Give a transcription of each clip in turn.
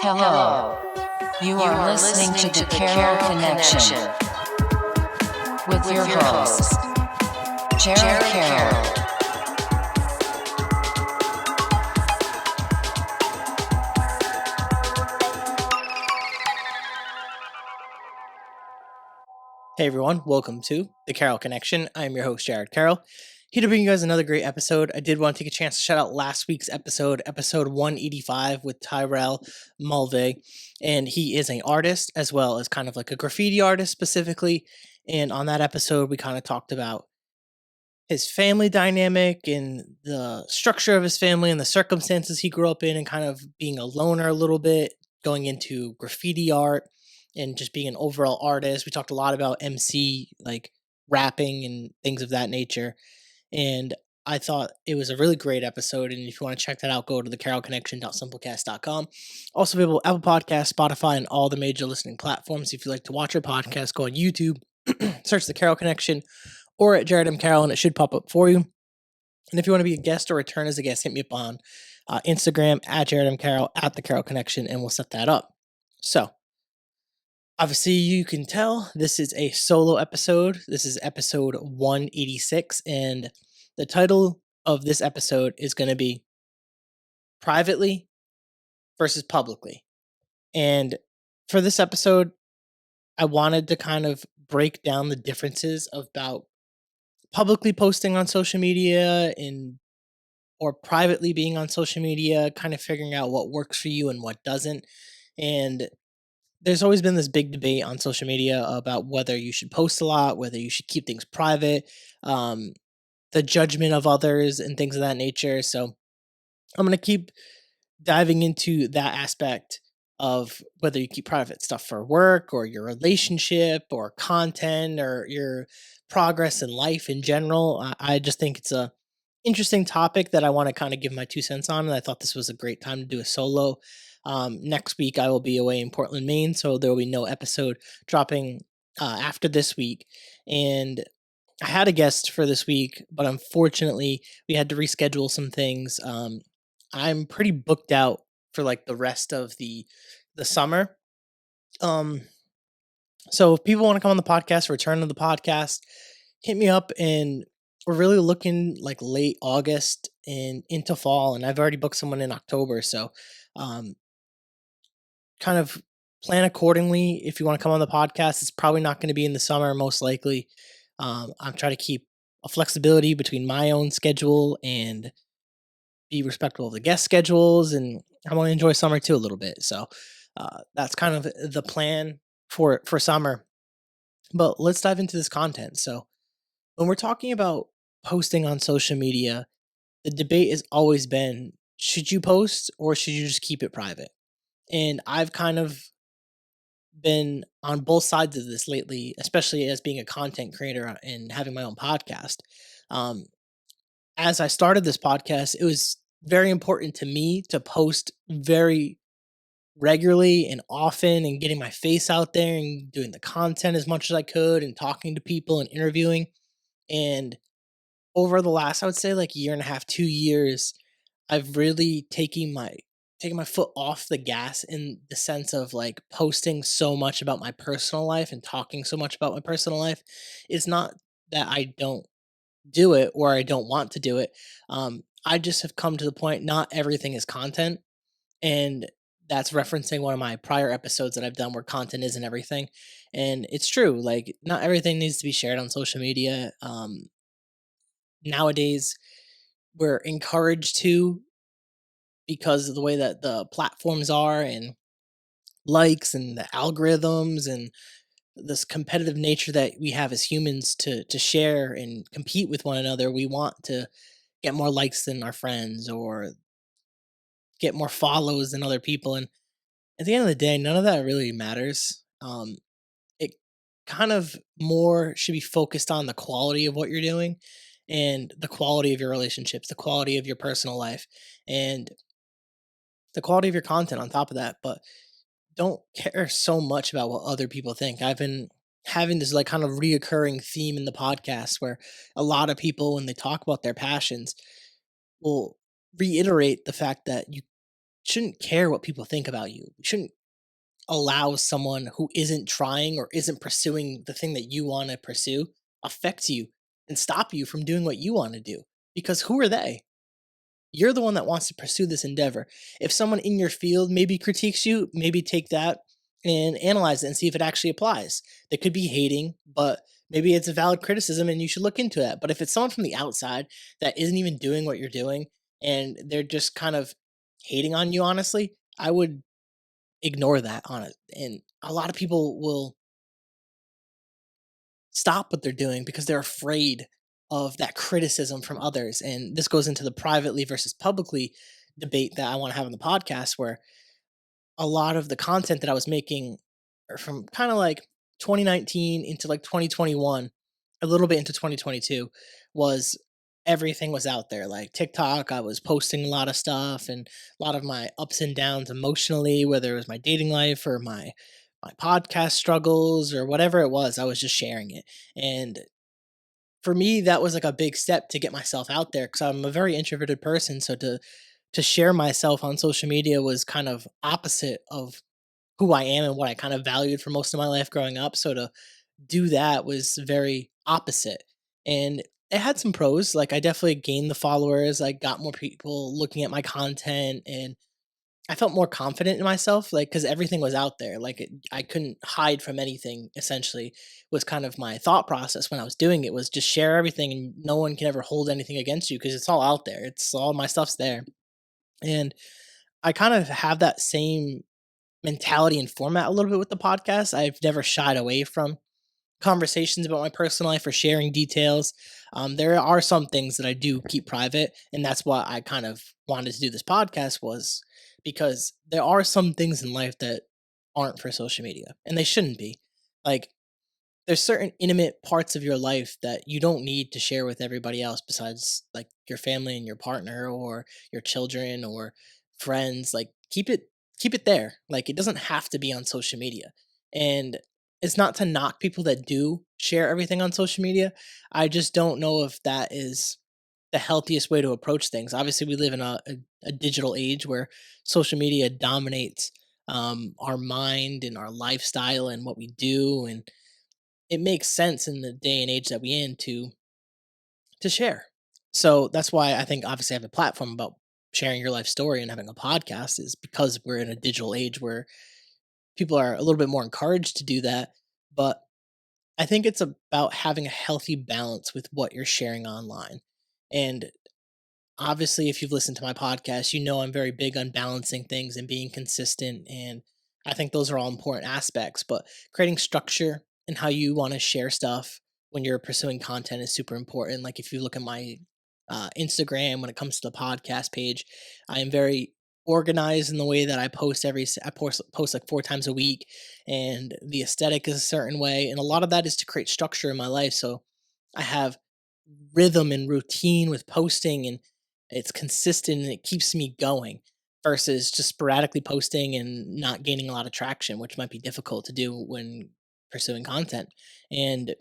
Hello. You are listening to the Carroll Connection with your host, Jared Carroll. Hey everyone, welcome to the Carroll Connection. I'm your host, Jared Carroll. Here to bring you guys another great episode. I did want to take a chance to shout out last week's episode 185 with Tyrell Mulvey. And he is an artist as well as kind of like a graffiti artist specifically. And on that episode, we kind of talked about his family dynamic and the structure of his family and the circumstances he grew up in and kind of being a loner a little bit, going into graffiti art and just being an overall artist. We talked a lot about MC, like rapping and things of that nature. And I thought it was a really great episode. And if you want to check that out, go to the carolconnection.simplecast.com. Also available Apple Podcasts, Spotify, and all the major listening platforms. If you like to watch our podcast, go on YouTube, search the Carroll Connection or at Jared M. Carroll, and it should pop up for you. And if you want to be a guest or return as a guest, hit me up on Instagram at Jared M. Carroll, at the Carroll Connection, and we'll set that up. So, obviously, you can tell this is a solo episode. This is episode 186, and the title of this episode is going to be Privately versus Publicly. And for this episode, I wanted to kind of break down the differences about publicly posting on social media or privately being on social media, kind of figuring out what works for you and what doesn't. And there's always been this big debate on social media about whether you should post a lot, whether you should keep things private, the judgment of others and things of that nature. So I'm going to keep diving into that aspect of whether you keep private stuff for work or your relationship or content or your progress in life in general. I just think it's a interesting topic that I want to kind of give my 2 cents on. And I thought this was a great time to do a solo. Next week, I will be away in Portland, Maine, so there will be no episode dropping after this week. And I had a guest for this week, but unfortunately, we had to reschedule some things. I'm pretty booked out for like the rest of the summer. So if people want to come on the podcast, return to the podcast, hit me up, and we're really looking like late August and into fall, and I've already booked someone in October. So kind of plan accordingly. If you want to come on the podcast, it's probably not going to be in the summer, most likely. I'm trying to keep a flexibility between my own schedule and be respectful of the guest schedules, and I want to enjoy summer too a little bit. So that's kind of the plan for summer. But let's dive into this content. So when we're talking about posting on social media, the debate has always been, should you post or should you just keep it private? And I've kind of been on both sides of this lately, especially as being a content creator and having my own podcast. As I started this podcast, it was very important to me to post very regularly and often and getting my face out there and doing the content as much as I could and talking to people and interviewing. And over the last, I would say like year and a half, 2 years, I've really taken my foot off the gas in the sense of like posting so much about my personal life and talking so much about my personal life. It's not that I don't do it or I don't want to do it. I just have come to the point not everything is content, and that's referencing one of my prior episodes that I've done where content isn't everything. And it's true, like not everything needs to be shared on social media. Nowadays we're encouraged to, because of the way that the platforms are and likes and the algorithms and this competitive nature that we have as humans to share and compete with one another. We want to get more likes than our friends or get more follows than other people. And at the end of the day, none of that really matters. It kind of more should be focused on the quality of what you're doing and the quality of your relationships, the quality of your personal life, and the quality of your content on top of that. But don't care so much about what other people think. I've been having this like kind of reoccurring theme in the podcast where a lot of people, when they talk about their passions, will reiterate the fact that you shouldn't care what people think about you. You shouldn't allow someone who isn't trying or isn't pursuing the thing that you want to pursue affect you and stop you from doing what you want to do. Because who are they? You're the one that wants to pursue this endeavor. If someone in your field maybe critiques you, maybe take that and analyze it and see if it actually applies. They could be hating, but maybe it's a valid criticism and you should look into that. But if it's someone from the outside that isn't even doing what you're doing and they're just kind of hating on you, honestly, I would ignore that on it. And a lot of people will stop what they're doing because they're afraid of that criticism from others. And this goes into the privately versus publicly debate that I want to have on the podcast, where a lot of the content that I was making are from kind of like 2019 into like 2021, a little bit into 2022, was everything was out there. Like TikTok, I was posting a lot of stuff and a lot of my ups and downs emotionally, whether it was my dating life or my podcast struggles or whatever it was, I was just sharing it. And for me, that was like a big step to get myself out there because I'm a very introverted person. So to share myself on social media was kind of opposite of who I am and what I kind of valued for most of my life growing up. So to do that was very opposite. And it had some pros. Like I definitely gained the followers. I got more people looking at my content and I felt more confident in myself, like because everything was out there. Like I couldn't hide from anything. Essentially, was kind of my thought process when I was doing it. Was just share everything, and no one can ever hold anything against you because it's all out there. It's all my stuff's there, and I kind of have that same mentality and format a little bit with the podcast. I've never shied away from conversations about my personal life or sharing details. There are some things that I do keep private, and that's why I kind of wanted to do this podcast was because there are some things in life that aren't for social media, and they shouldn't be. Like there's certain intimate parts of your life that you don't need to share with everybody else besides like your family and your partner or your children or friends. Like keep it there. Like it doesn't have to be on social media. And it's not to knock people that do share everything on social media. I just don't know if that is the healthiest way to approach things. Obviously, we live in a digital age where social media dominates our mind and our lifestyle and what we do, and it makes sense in the day and age that we in to share. So that's why I think obviously I have a platform about sharing your life story and having a podcast is because we're in a digital age where people are a little bit more encouraged to do that. But I think it's about having a healthy balance with what you're sharing online. And obviously, if you've listened to my podcast, you know I'm very big on balancing things and being consistent. And I think those are all important aspects. But creating structure and how you want to share stuff when you're pursuing content is super important. Like if you look at my Instagram when it comes to the podcast page, I am very organized in the way that I post I post like 4 times a week, and the aesthetic is a certain way, and a lot of that is to create structure in my life. So I have rhythm and routine with posting, and it's consistent and it keeps me going versus just sporadically posting and not gaining a lot of traction, which might be difficult to do when pursuing content. And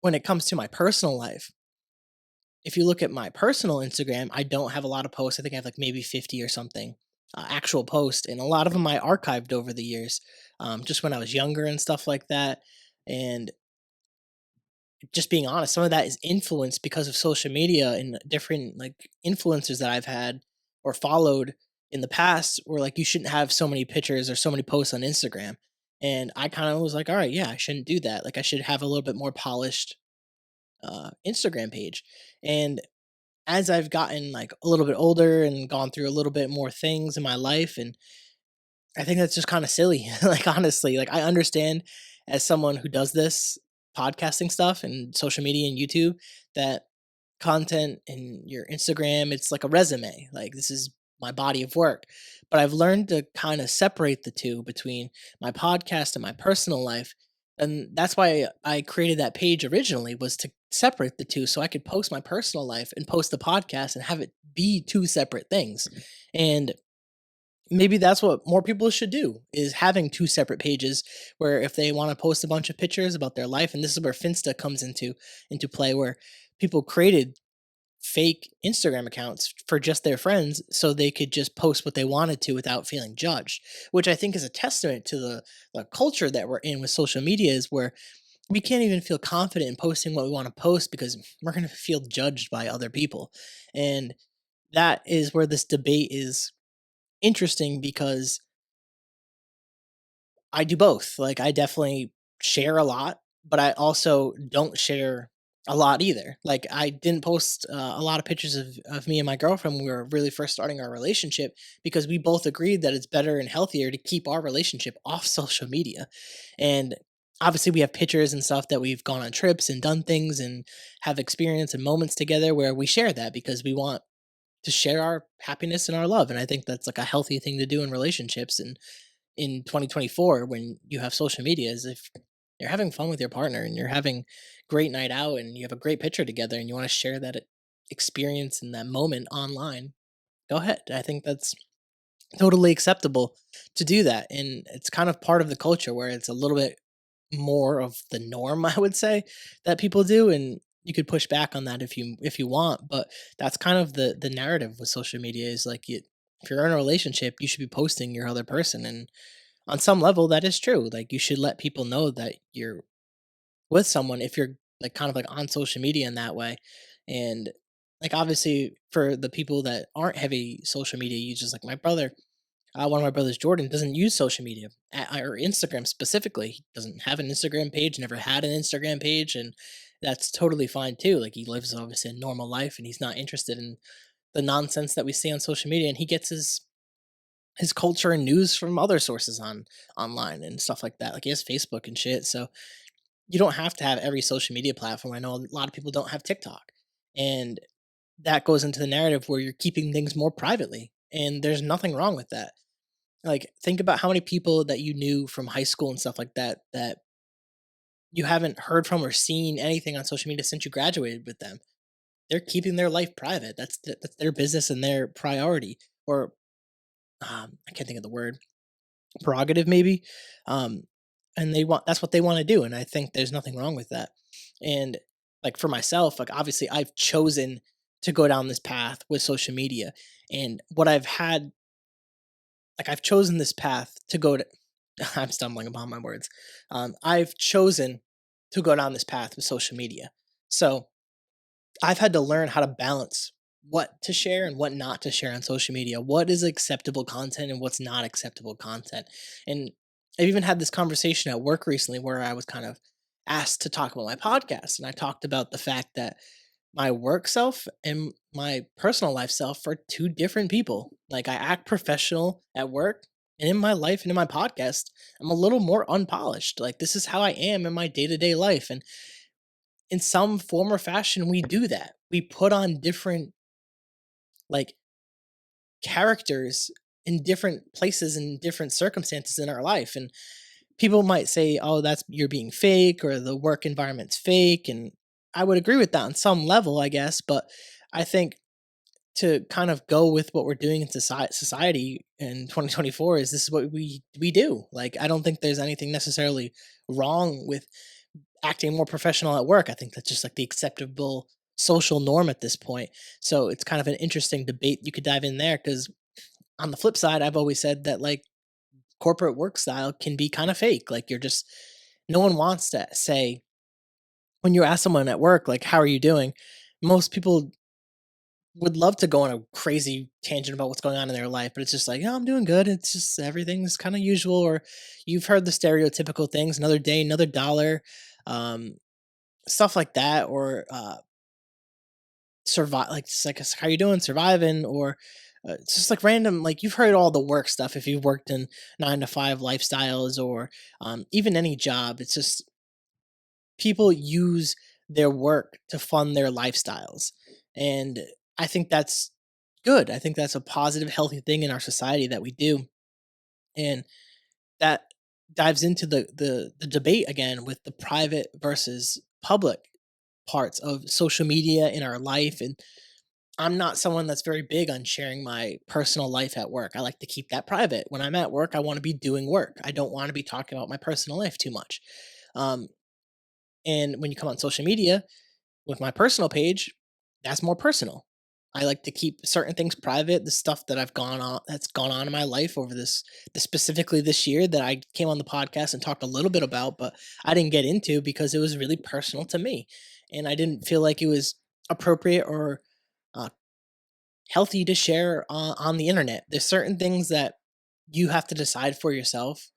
when it comes to my personal life, if you look at my personal Instagram, I don't have a lot of posts. I think I have like maybe 50 or something actual posts, and a lot of them I archived over the years, just when I was younger and stuff like that. And just being honest, some of that is influenced because of social media and different like influencers that I've had or followed in the past were like, you shouldn't have so many pictures or so many posts on Instagram. And I kind of was like, all right, yeah, I shouldn't do that. Like I should have a little bit more polished Instagram page. And as I've gotten like a little bit older and gone through a little bit more things in my life, and I think that's just kind of silly. Like honestly, like I understand as someone who does this podcasting stuff and social media and YouTube that content and your Instagram, it's like a resume. Like this is my body of work. But I've learned to kind of separate the two between my podcast and my personal life. And that's why I created that page originally was to separate the two so I could post my personal life and post the podcast and have it be two separate things. And maybe that's what more people should do is having two separate pages where if they want to post a bunch of pictures about their life, and this is where Finsta comes into play, where people created fake Instagram accounts for just their friends so they could just post what they wanted to without feeling judged, which I think is a testament to the culture that we're in with social media, is where we can't even feel confident in posting what we want to post because we're going to feel judged by other people. And that is where this debate is interesting, because I do both. Like, I definitely share a lot, but I also don't share a lot either. Like, I didn't post a lot of pictures of me and my girlfriend when we were really first starting our relationship, because we both agreed that it's better and healthier to keep our relationship off social media. And obviously, we have pictures and stuff that we've gone on trips and done things and have experience and moments together where we share that because we want to share our happiness and our love. And I think that's like a healthy thing to do in relationships. And in 2024, when you have social media, is if you're having fun with your partner and you're having great night out and you have a great picture together and you want to share that experience and that moment online, go ahead. I think that's totally acceptable to do that. And it's kind of part of the culture where it's a little bit more of the norm, I would say, that people do. And you could push back on that if you want, but that's kind of the narrative with social media, is like, if you're in a relationship, you should be posting your other person. And on some level, that is true. Like, you should let people know that you're with someone if you're like kind of like on social media in that way. And like, obviously, for the people that aren't heavy social media users, like my brother, one of my brothers, Jordan, doesn't use social media or Instagram specifically. He doesn't have an Instagram page, never had an Instagram page, and that's totally fine too. Like, he lives obviously a normal life, and he's not interested in the nonsense that we see on social media, and he gets his culture and news from other sources online and stuff like that. Like, he has Facebook and shit. So you don't have to have every social media platform. I know a lot of people don't have TikTok. And that goes into the narrative where you're keeping things more privately. And there's nothing wrong with that. Like, think about how many people that you knew from high school and stuff like that that you haven't heard from or seen anything on social media since you graduated with them. They're keeping their life private. That's their business and their priority. Or I can't think of the word, prerogative maybe. um and that's what they want to do, and I think there's nothing wrong with that. And like, for myself, like, obviously I've chosen to go down this path with social media. And what I've had, like, I've chosen this path to go to I'm stumbling upon my words. I've chosen to go down this path with social media. So I've had to learn how to balance what to share and what not to share on social media. What is acceptable content and what's not acceptable content. And I've even had this conversation at work recently where I was kind of asked to talk about my podcast. And I talked about the fact that my work self and my personal life self are two different people. Like, I act professional at work, and in my life and in my podcast, I'm a little more unpolished. Like, this is how I am in my day to day life. And in some form or fashion, we do that. We put on different, like, characters in different places and different circumstances in our life. And people might say, "Oh, that's you're being fake," or the work environment's fake. And I would agree with that on some level, I guess. But I think to kind of go with what we're doing in society in 2024, is this is what we do. Like, I don't think there's anything necessarily wrong with acting more professional at work. I think that's just like the acceptable social norm at this point. So it's kind of an interesting debate you could dive in there, because on the flip side, I've always said that, like, corporate work style can be kind of fake. Like, you're just, no one wants to say, when you ask someone at work, like, "How are you doing?" Most people would love to go on a crazy tangent about what's going on in their life, but it's just like, "Oh, I'm doing good. It's just everything's kind of usual." Or you've heard the stereotypical things, another day, another dollar, um, stuff like that. Or survive, like, just like, "How you doing? Surviving?" Or it's just like random, like, you've heard all the work stuff if you've worked in 9 to 5 lifestyles, or even any job. It's just people use their work to fund their lifestyles. And I think that's good. I think that's a positive, healthy thing in our society that we do. And that dives into the debate again with the private versus public parts of social media in our life. And I'm not someone that's very big on sharing my personal life at work. I like to keep that private. When I'm at work, I want to be doing work. I don't want to be talking about my personal life too much. Um, and when you come on social media with my personal page, that's more personal. I like to keep certain things private. The stuff that that's gone on in my life over this specifically this year that I came on the podcast and talked a little bit about, but I didn't get into because it was really personal to me, and I didn't feel like it was appropriate or uh, healthy to share on the internet. There's certain things that you have to decide for yourself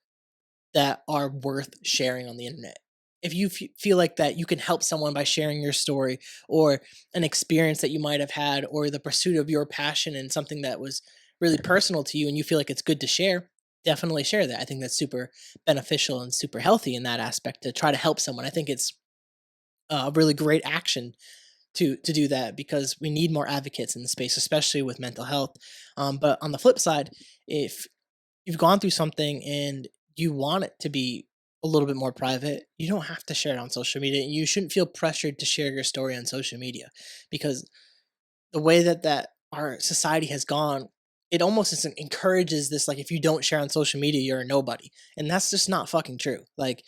that are worth sharing on the internet. If you feel like that you can help someone by sharing your story or an experience that you might have had or the pursuit of your passion and something that was really personal to you and you feel like it's good to share, definitely share that. I think that's super beneficial and super healthy in that aspect to try to help someone. I think it's a really great action to do that because we need more advocates in the space, especially with mental health. But on the flip side, if you've gone through something and you want it to be a little bit more private, you don't have to share it on social media. And you shouldn't feel pressured to share your story on social media because the way that our society has gone, it almost encourages this like if you don't share on social media, you're a nobody. And that's just not fucking true. Like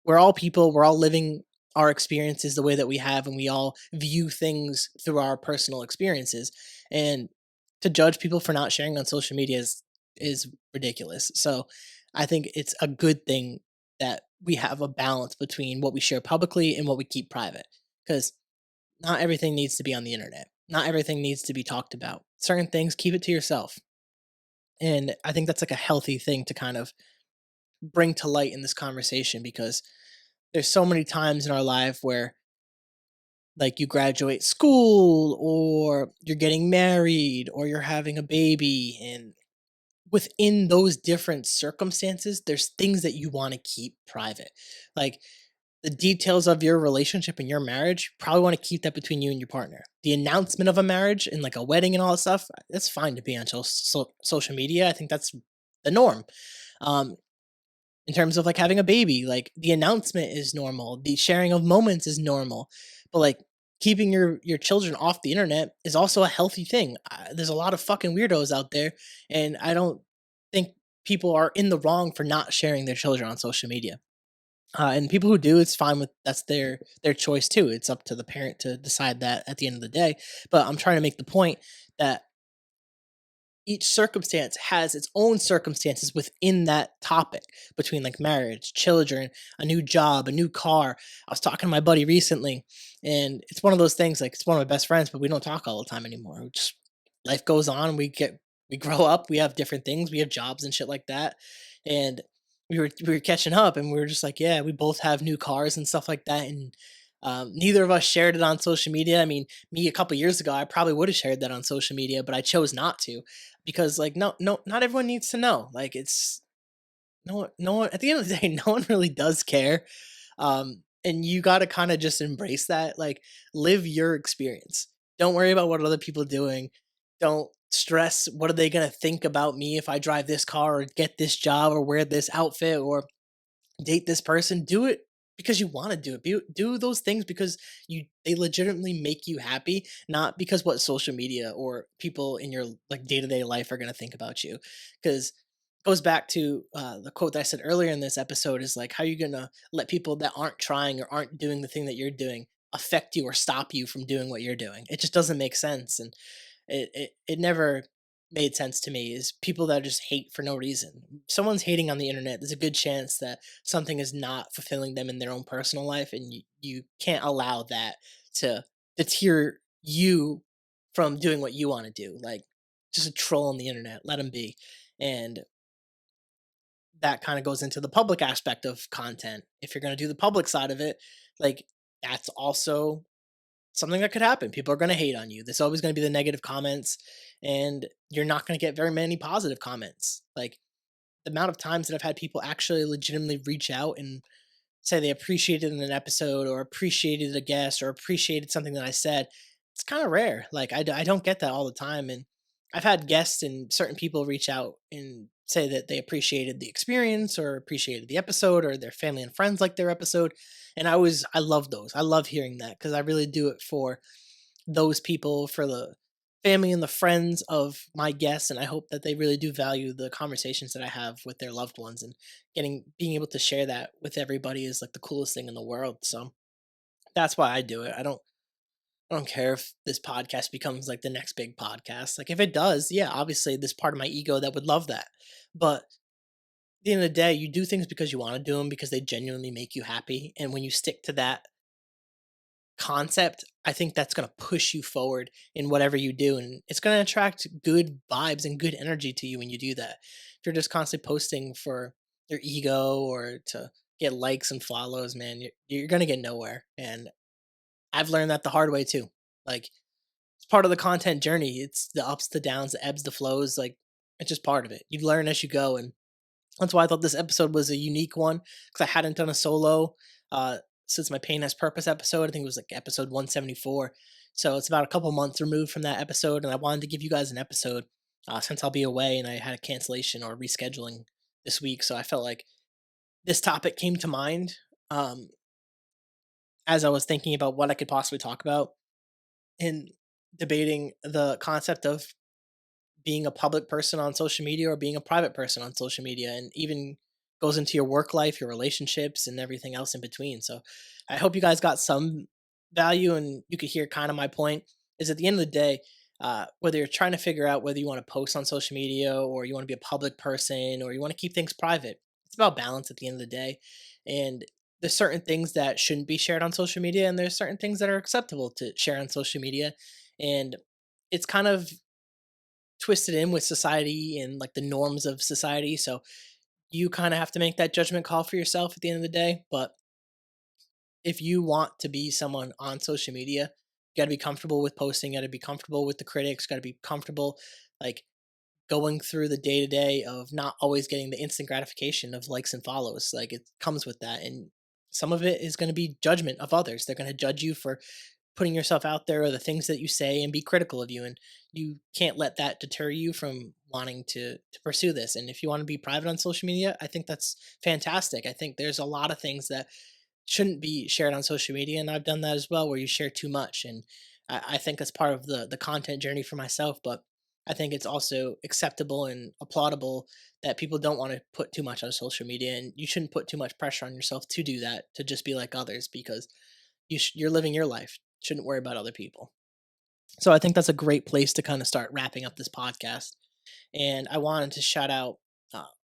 we're all people, we're all living our experiences the way that we have, and we all view things through our personal experiences. And to judge people for not sharing on social media is ridiculous. So I think it's a good thing that we have a balance between what we share publicly and what we keep private. Because not everything needs to be on the internet. Not everything needs to be talked about. Certain things, keep it to yourself. And I think that's like a healthy thing to kind of bring to light in this conversation because there's so many times in our life where like you graduate school or you're getting married or you're having a baby, and within those different circumstances there's things that you want to keep private, like the details of your relationship and your marriage. Probably want to keep that between you and your partner. The announcement of a marriage and like a wedding and all that stuff, that's fine to be on social media. I think that's the norm. um in terms of like having a baby, like the announcement is normal, the sharing of moments is normal, but like keeping your children off the internet is also a healthy thing. There's a lot of fucking weirdos out there, and I don't think people are in the wrong for not sharing their children on social media. And people who do, it's fine with that's their choice too. It's up to the parent to decide that at the end of the day. But I'm trying to make the point that each circumstance has its own circumstances within that topic between like marriage, children, a new job, a new car. I was talking to my buddy recently, and it's one of those things like it's one of my best friends, but we don't talk all the time anymore. We just life goes on, we grow up, we have different things, we have jobs and shit like that. And we were catching up and we were just like, yeah, we both have new cars and stuff like that. And neither of us shared it on social media. I mean, me a couple years ago, I probably would have shared that on social media, but I chose not to because like no, not everyone needs to know. Like it's no one at the end of the day, no one really does care. And you got to kind of just embrace that, like live your experience. Don't worry about what other people are doing. Don't stress what are they going to think about me if I drive this car or get this job or wear this outfit or date this person. Do it because you want to do it. Do those things because they legitimately make you happy, not because what social media or people in your like day-to-day life are going to think about you. Because goes back to the quote that I said earlier in this episode is like, how are you going to let people that aren't trying or aren't doing the thing that you're doing affect you or stop you from doing what you're doing? It just doesn't make sense. And it never made sense to me is people that just hate for no reason. Someone's hating on the internet, there's a good chance that something is not fulfilling them in their own personal life, and you can't allow that to deter you from doing what you want to do. Like just a troll on the internet, let them be. And that kind of goes into the public aspect of content. If you're going to do the public side of it, like that's also something that could happen. People are going to hate on you. There's always going to be the negative comments, and you're not going to get very many positive comments. Like the amount of times that I've had people actually legitimately reach out and say they appreciated an episode or appreciated a guest or appreciated something that I said, it's kind of rare. Like I don't get that all the time. And I've had guests and certain people reach out and say that they appreciated the experience or appreciated the episode or their family and friends like their episode. And I love those. I love hearing that because I really do it for those people, for the family and the friends of my guests, and I hope that they really do value the conversations that I have with their loved ones, and getting being able to share that with everybody is like the coolest thing in the world. So that's why I do it. I don't I don't care if this podcast becomes like the next big podcast. Like if it does, yeah, obviously there's part of my ego that would love that. But at the end of the day, you do things because you want to do them because they genuinely make you happy. And when you stick to that concept, I think that's going to push you forward in whatever you do. And it's going to attract good vibes and good energy to you when you do that. If you're just constantly posting for your ego or to get likes and follows, man, you're going to get nowhere. And I've learned that the hard way too. Like, it's part of the content journey. It's the ups, the downs, the ebbs, the flows. Like, it's just part of it. You learn as you go. And that's why I thought this episode was a unique one because I hadn't done a solo uh, since my Pain Has Purpose episode. I think it was like episode 174. So it's about a couple months removed from that episode. And I wanted to give you guys an episode since I'll be away and I had a cancellation or rescheduling this week. So I felt like this topic came to mind um, as I was thinking about what I could possibly talk about in debating the concept of being a public person on social media or being a private person on social media, and even goes into your work life, your relationships, and everything else in between. So I hope you guys got some value and you could hear kind of my point is at the end of the day, whether you're trying to figure out whether you want to post on social media or you want to be a public person or you want to keep things private, it's about balance at the end of the day. And there's certain things that shouldn't be shared on social media and there's certain things that are acceptable to share on social media. And it's kind of twisted in with society and like the norms of society. So you kind of have to make that judgment call for yourself at the end of the day. But if you want to be someone on social media, you got to be comfortable with posting, got to be comfortable with the critics, got to be comfortable like going through the day to day of not always getting the instant gratification of likes and follows. Like it comes with that. And some of it is going to be judgment of others. They're going to judge you for putting yourself out there or the things that you say and be critical of you, and you can't let that deter you from wanting to pursue this. And if you want to be private on social media, I think that's fantastic. I think there's a lot of things that shouldn't be shared on social media, and I've done that as well where you share too much. And I think that's part of the content journey for myself. But I think it's also acceptable and applaudable that people don't want to put too much on social media, and you shouldn't put too much pressure on yourself to do that, to just be like others, because you're living your life. Shouldn't worry about other people. So I think that's a great place to kind of start wrapping up this podcast. And I wanted to shout out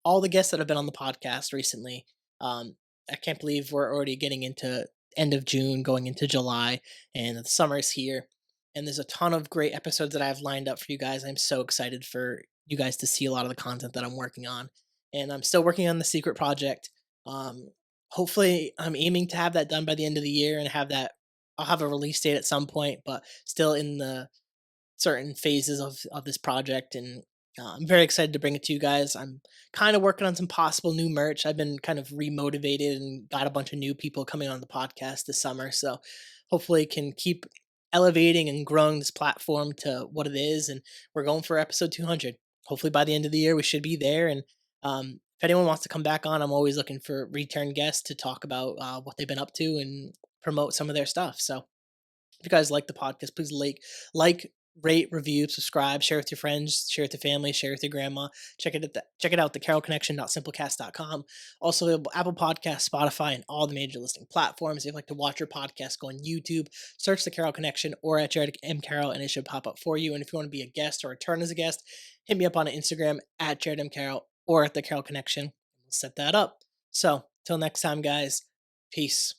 all the guests that have been on the podcast recently. Um, I can't believe we're already getting into end of June, going into July, and the summer is here. And there's a ton of great episodes that I have lined up for you guys. I'm so excited for you guys to see a lot of the content that I'm working on. And I'm still working on the secret project. Um, Hopefully, I'm aiming to have that done by the end of the year and have that. I'll have a release date at some point, but still in the certain phases of this project. And I'm very excited to bring it to you guys. I'm kind of working on some possible new merch. I've been kind of remotivated and got a bunch of new people coming on the podcast this summer, so hopefully can keep elevating and growing this platform to what it is. And we're going for episode 200. Hopefully by the end of the year we should be there. And if anyone wants to come back on, I'm always looking for return guests to talk about what they've been up to and promote some of their stuff. So if you guys like the podcast, please rate, review, subscribe, share with your friends, share with your family, share with your grandma. Check it out, the carolconnection.simplecast.com. Also, Apple Podcasts, Spotify, and all the major listening platforms. If you'd like to watch your podcast, go on YouTube, search the Carroll Connection or at Jared M. Carroll, and it should pop up for you. And if you want to be a guest or return as a guest, hit me up on Instagram at Jared M. Carroll or at the Carroll Connection. We'll set that up. So, till next time, guys, peace.